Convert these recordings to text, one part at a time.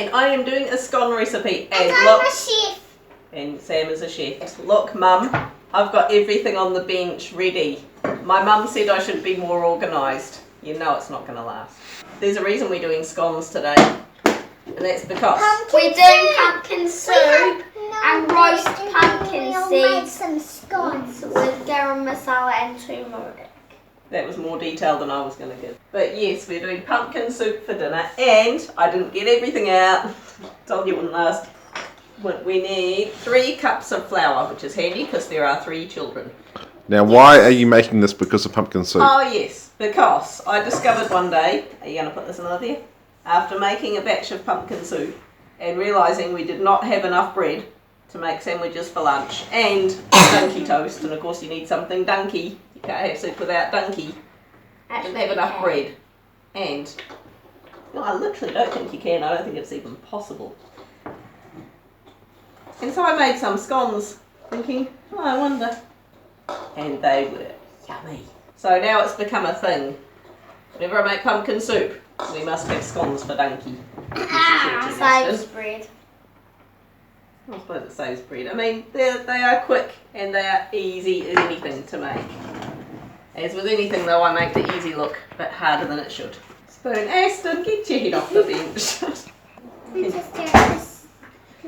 and I am doing a scone recipe. And I'm a chef. And Sam is a chef. Look, Mum, I've got everything on the bench ready. My mum said I should be more organised. You know it's not going to last. There's a reason we're doing scones today, and that's because we're doing pumpkin soup and roast pumpkin seeds some scones with garam masala and turmeric. that was more detail than I was going to give. But yes, we're doing pumpkin soup for dinner, and I didn't get everything out. Told you it wouldn't last. We need 3 cups of flour, which is handy because there are 3 children. Now, why are you making this because of pumpkin soup? Oh yes, because I discovered one day, are you going to put this another there? After making a batch of pumpkin soup and realising we did not have enough bread to make sandwiches for lunch and donkey toast, and of course you need something dunky, you can't have soup without donkey. I didn't have enough bread, and I literally don't think you can, I don't think it's even possible. And so I made some scones thinking, oh I wonder, and they were yummy. So now it's become a thing. Whenever I make pumpkin soup, we must have scones for donkey. Saves bread. I suppose it saves bread. I mean, they are quick and they are easy as anything to make. As with anything though, I make the easy look a bit harder than it should. Spoon, Aston, get your head off the bench.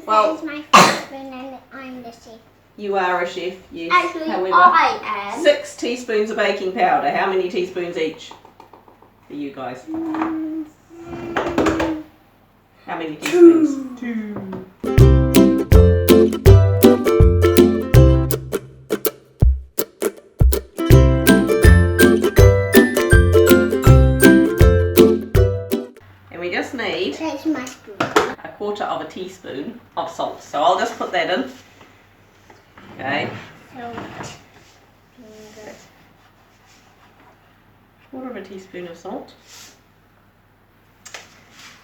Well, that is my first spoon and I'm the chef. You are a chef, yes. Actually, However, I am. 6 teaspoons of baking powder. How many teaspoons each for you guys? How many teaspoons? 2. And we just need That's my spoon. a 1/4 of a teaspoon of salt. So I'll just put that in. Okay. Salt. 1/4 of a teaspoon of salt.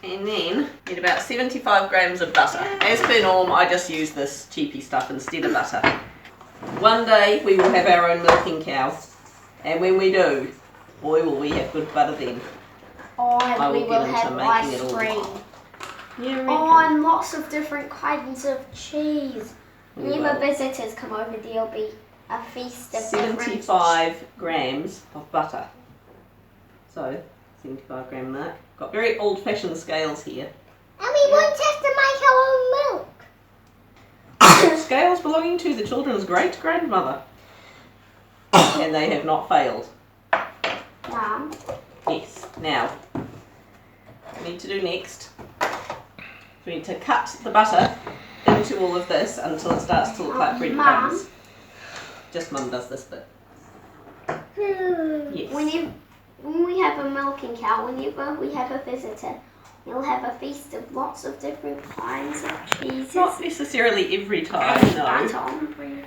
And then need about 75 grams of butter. As per norm, I just use this cheapy stuff instead of butter. One day we will have our own milking cow, and when we do, boy will we have good butter then. Oh, I and will we get will into have making ice it all. cream. Yeah, Oh, and lots of different kinds of cheese. We Whenever will. visitors come over, there'll be a feast of different 75 grams of butter. So, 75 gram mark. Got very old fashioned scales here. And we won't have to make our own milk. Scales belonging to the children's great grandmother. And they have not failed. Mum. Yes. Now, what we need to do next, we need to cut the butter into all of this until it starts to look like breadcrumbs. Just Mum does this bit. Yes. When we have a milking cow, whenever we have a visitor, we'll have a feast of lots of different kinds of cheeses. Not necessarily every time, Butter no. on bread.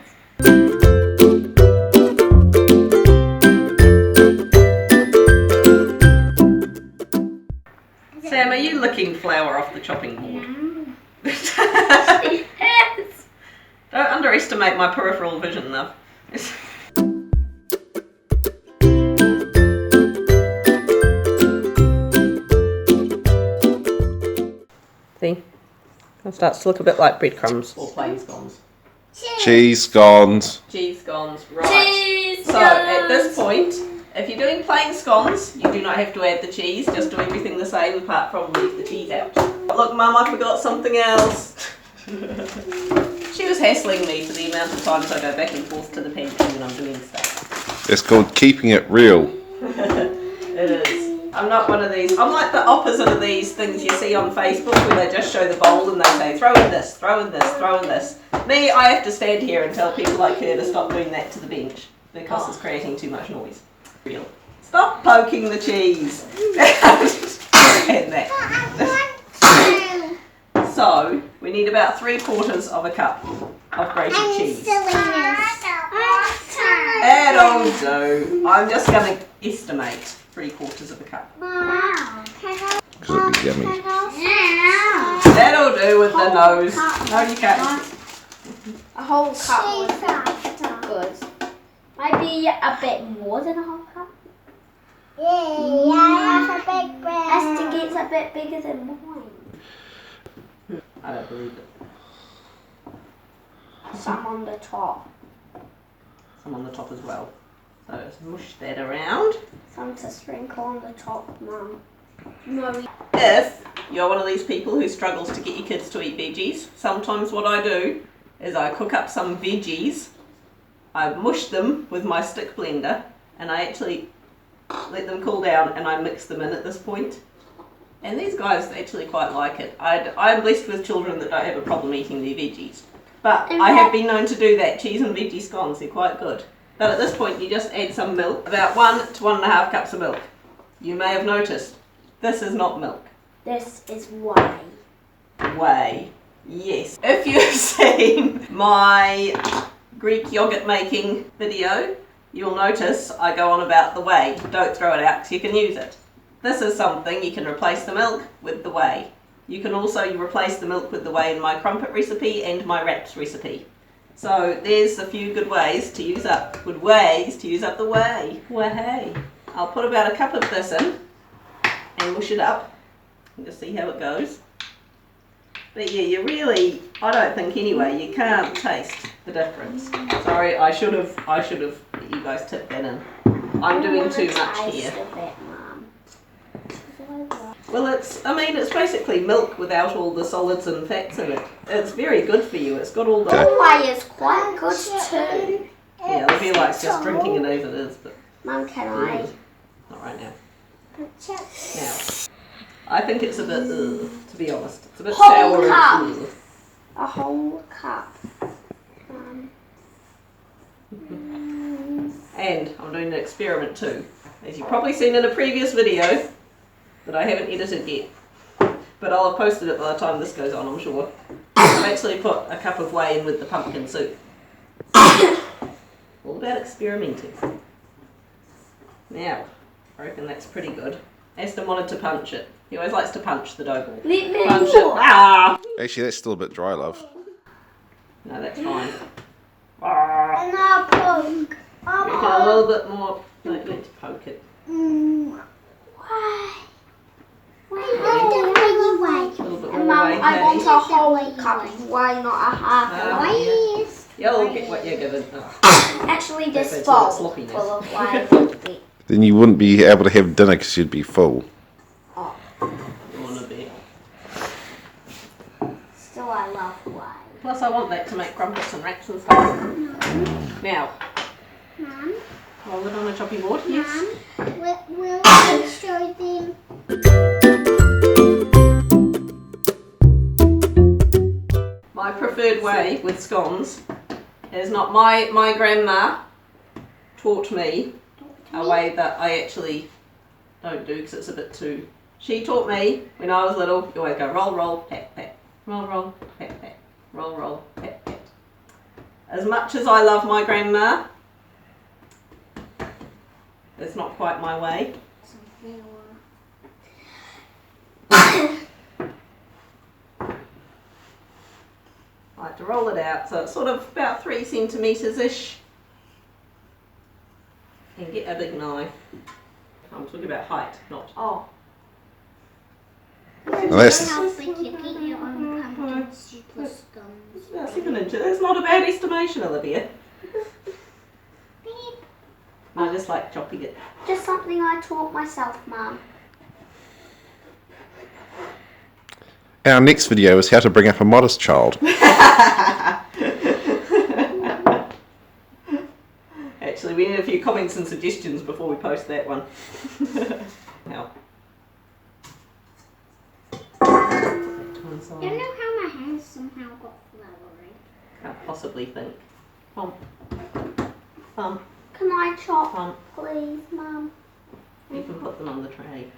Sam, are you licking flour off the chopping board? Yes. Don't underestimate my peripheral vision, though. See? It starts to look a bit like breadcrumbs or plain scones. Cheese scones. Cheese scones, right. Cheese So at this point, if you're doing plain scones, you do not have to add the cheese, just do everything the same apart from leave the cheese out. Look Mum, I forgot something else. She was hassling me for the amount of times I go back and forth to the pantry when I'm doing stuff. It's called keeping it real. It is. I'm not one of these. I'm like the opposite of these things you see on Facebook where they just show the bowl and they say, throw in this, throw in this, throw in this. Me, I have to stand here and tell people like her to stop doing that to the bench because it's creating too much noise. Real. Stop poking the cheese. And that. So, we need about 3/4 of a cup of grated cheese. That'll do. I'm just going to estimate 3/4 of a cup. Because it'd be yummy. That'll do with the nose. No, you can't. A whole cup was good. Maybe a bit more than a whole cup. Yeah, I have a big bread. Esther gets a bit bigger than mine. I don't believe it. Some on the top. Some on the top as well. So let's mush that around. Some to sprinkle on the top, Mum. No. If you're one of these people who struggles to get your kids to eat veggies, sometimes what I do is I cook up some veggies, I mush them with my stick blender, and I actually let them cool down and I mix them in at this point. And these guys actually quite like it. I'm blessed with children that don't have a problem eating their veggies. But I have been known to do that. Cheese and veggie scones, they're quite good. But at this point you just add some milk, about 1 to 1.5 cups of milk. You may have noticed, this is not milk. This is whey. Whey. Yes. If you've seen my Greek yogurt making video, you'll notice I go on about the whey. Don't throw it out because you can use it. This is something you can replace the milk with the whey. You can also replace the milk with the whey in my crumpet recipe and my wraps recipe. So there's a few good ways to use up the whey. Whey. I'll put about a cup of this in and mush it up and just see how it goes. But yeah, you really, I don't think anyway, you can't taste the difference. Sorry, I should have let you guys tip that in. I'm doing too much here. Well, it's basically milk without all the solids and fats in it. It's very good for you. It's got all the... Whey is quite good too. Yeah, Olivia likes just drinking it as it is, but... Mum, can I? Not right now. Now, I think it's a bit, to be honest. It's a bit sour and... A whole cup. And I'm doing an experiment too. As you've probably seen in a previous video that I haven't edited yet. But I'll have posted it by the time this goes on, I'm sure. I've actually put a cup of whey in with the pumpkin soup. All about experimenting. Now, I reckon that's pretty good. Aston wanted to punch it. He always likes to punch the dough ball. Punch it. Ah! Actually, that's still a bit dry, love. No, that's fine. Ah! And I'll poke. Make it a little bit more. No, you need to poke it. Why? A little bit more Mum, whey. I want a whole cup of whey, not a half. You'll get what you're given. Oh. Actually, this That's bowl a bit sloppy now. full of whey would be. Then you wouldn't be able to have dinner because you'd be full. You want a bit. Still, I love whey. Plus, I want that to make crumpets and wraps and stuff. Now, Mum, roll it on a choppy board. Yes. will I show them? My preferred way with scones is not my grandma taught me a way that I actually don't do because it's a bit too. She taught me when I was little. You always go roll, roll, pat, pat, roll, roll, pat, pat, roll, roll, pat, pat. As much as I love my grandma, it's not quite my way. I like to roll it out so it's sort of about 3 centimetres-ish. And get a big knife. I'm talking about height, not... Oh. Well, that's, How big you get your own pumpkin soup with scones. It's about 7 inches. That's not a bad estimation, Olivia. I just like chopping it. Just something I taught myself, Mum. our next video is how to bring up a modest child. Actually, we need a few comments and suggestions before we post that one. Now. You know how my hands somehow got floury? Can't possibly think. Can Can I chop, Pump. please, Mum? You can put them on the tray.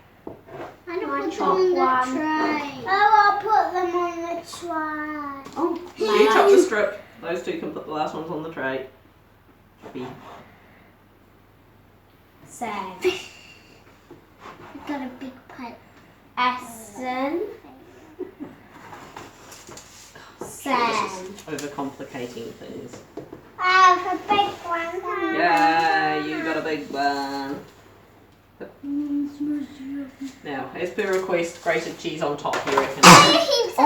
I don't Mine put them chop on the one. tray. Oh, I'll put them on the tray. Oh, you chop the strip. Those two can put the last ones on the tray. Choppy. Sam. I've got a big pipe. Essen. Sam. Overcomplicating things. I have a big one. Yeah, you got a big one. Now, as per request, grated cheese on top, you reckon? Heaps of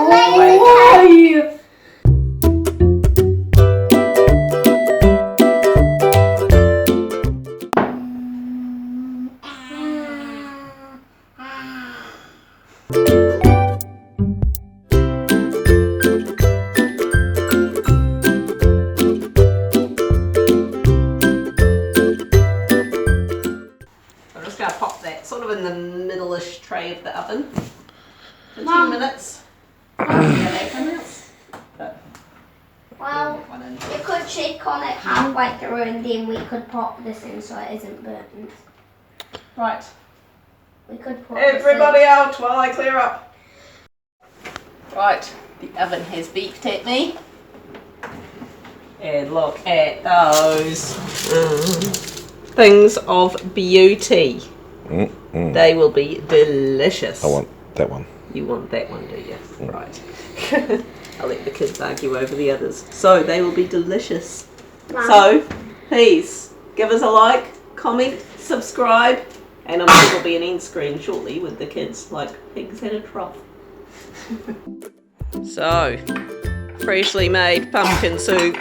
Oh, I'm just going to pop that sort of in the middle-ish tray of the oven for 10 Mum. minutes. But well, one in. you could check on it halfway through and then we could pop this in so it isn't burnt. Right, We could put everybody out while I clear up. Right, the oven has beeped at me. And look at those things of beauty. They will be delicious. I want that one. You want that one, do you? Right. I'll let the kids argue over the others. So they will be delicious. Mum. So please give us a like, comment, subscribe, and I'm sure there'll be an end screen shortly with the kids like pigs in a trough. So, freshly made pumpkin soup,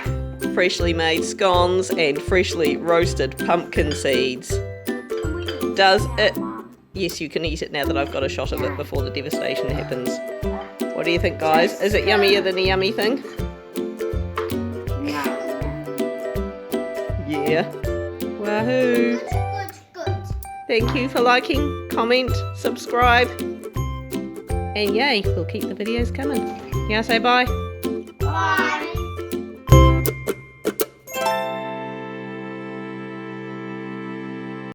freshly made scones, and freshly roasted pumpkin seeds. Does it? Yes, you can eat it now that I've got a shot of it before the devastation happens. What do you think, guys? Is it yummier than a yummy thing? Yeah. Wahoo! Good. Thank you for liking, comment, subscribe, and yay, we'll keep the videos coming. Yeah, say bye. Bye.